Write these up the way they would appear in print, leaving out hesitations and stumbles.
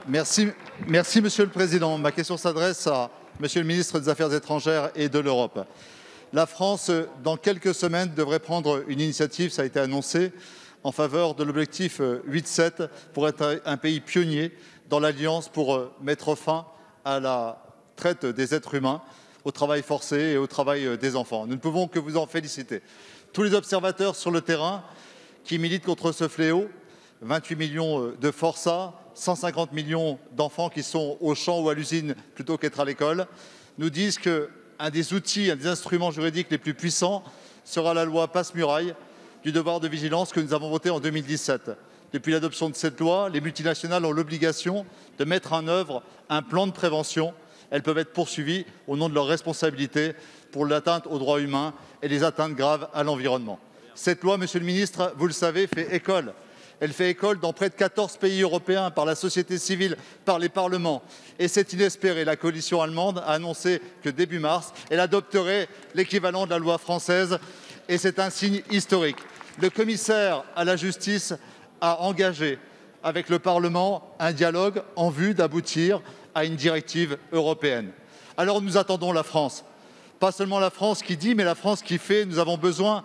Merci, Monsieur le Président. Ma question s'adresse à Monsieur le ministre des Affaires étrangères et de l'Europe. La France, dans quelques semaines, devrait prendre une initiative, ça a été annoncé, en faveur de l'objectif 8-7 pour être un pays pionnier dans l'Alliance pour mettre fin à la traite des êtres humains, au travail forcé et au travail des enfants. Nous ne pouvons que vous en féliciter. Tous les observateurs sur le terrain qui militent contre ce fléau, 28 millions de forçats, 150 millions d'enfants qui sont au champ ou à l'usine plutôt qu'être à l'école, nous disent qu'un des outils, un des instruments juridiques les plus puissants sera la loi Passe-Muraille du devoir de vigilance que nous avons voté en 2017. Depuis l'adoption de cette loi, les multinationales ont l'obligation de mettre en œuvre un plan de prévention. Elles peuvent être poursuivies au nom de leurs responsabilités pour l'atteinte aux droits humains et les atteintes graves à l'environnement. Cette loi, Monsieur le Ministre, vous le savez, fait école. Elle fait école dans près de 14 pays européens par la société civile, par les parlements. Et c'est inespéré. La coalition allemande a annoncé que début mars, elle adopterait l'équivalent de la loi française. Et c'est un signe historique. Le commissaire à la justice a engagé avec le Parlement un dialogue en vue d'aboutir à une directive européenne. Alors nous attendons la France. Pas seulement la France qui dit, mais la France qui fait. Nous avons besoin,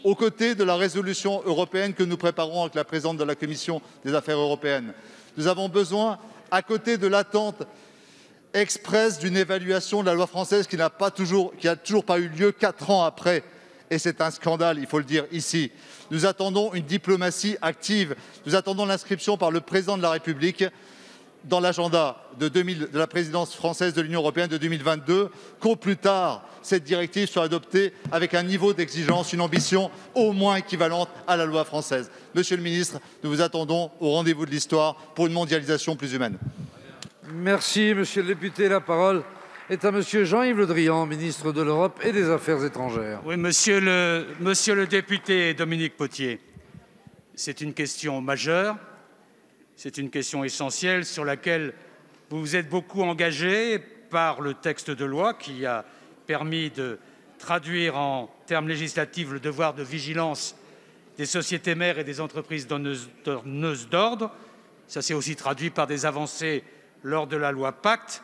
aux côtés de la résolution européenne que nous préparons avec la présidente de la Commission des affaires européennes, nous avons besoin, à côté de l'attente expresse d'une évaluation de la loi française qui n'a toujours pas eu lieu 4 ans après. Et c'est un scandale, il faut le dire ici. Nous attendons une diplomatie active. Nous attendons l'inscription par le président de la République dans l'agenda de la présidence française de l'Union européenne de 2022, qu'au plus tard, cette directive soit adoptée avec un niveau d'exigence, une ambition au moins équivalente à la loi française. Monsieur le ministre, nous vous attendons au rendez-vous de l'histoire pour une mondialisation plus humaine. Merci, monsieur le député. La parole est à monsieur Jean-Yves Le Drian, ministre de l'Europe et des Affaires étrangères. Oui, monsieur le député Dominique Potier, c'est une question majeure, c'est une question essentielle sur laquelle vous vous êtes beaucoup engagé par le texte de loi qui a permis de traduire en termes législatifs le devoir de vigilance des sociétés mères et des entreprises donneuses d'ordre. Ça s'est aussi traduit par des avancées lors de la loi Pacte.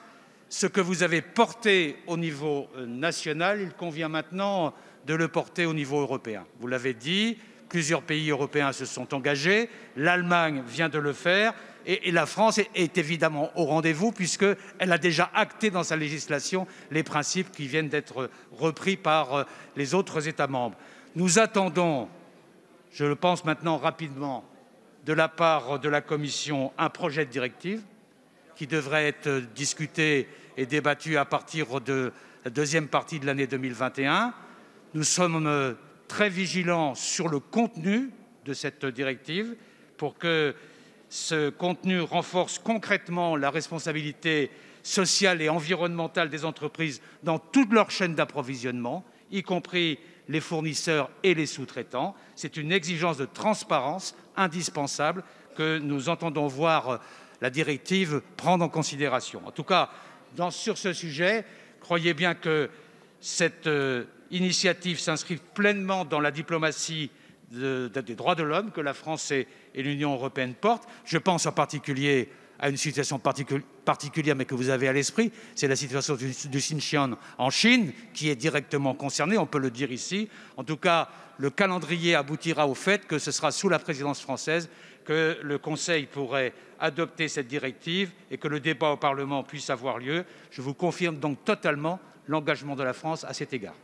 Ce que vous avez porté au niveau national, il convient maintenant de le porter au niveau européen. Vous l'avez dit, plusieurs pays européens se sont engagés, l'Allemagne vient de le faire et la France est évidemment au rendez-vous puisqu'elle a déjà acté dans sa législation les principes qui viennent d'être repris par les autres États membres. Nous attendons, je le pense maintenant rapidement, de la part de la Commission, un projet de directive qui devrait être discuté et débattu à partir de la deuxième partie de l'année 2021. Nous sommes très vigilants sur le contenu de cette directive pour que ce contenu renforce concrètement la responsabilité sociale et environnementale des entreprises dans toute leur chaîne d'approvisionnement, y compris les fournisseurs et les sous-traitants. C'est une exigence de transparence indispensable que nous entendons voir la directive prendre en considération. En tout cas, sur ce sujet, croyez bien que cette initiative s'inscrit pleinement dans la diplomatie des droits de l'homme que la France et l'Union européenne portent. Je pense en particulier à une situation particulière, mais que vous avez à l'esprit, c'est la situation du Xinjiang en Chine, qui est directement concernée, on peut le dire ici. En tout cas, le calendrier aboutira au fait que ce sera sous la présidence française que le Conseil pourrait adopter cette directive et que le débat au Parlement puisse avoir lieu. Je vous confirme donc totalement l'engagement de la France à cet égard.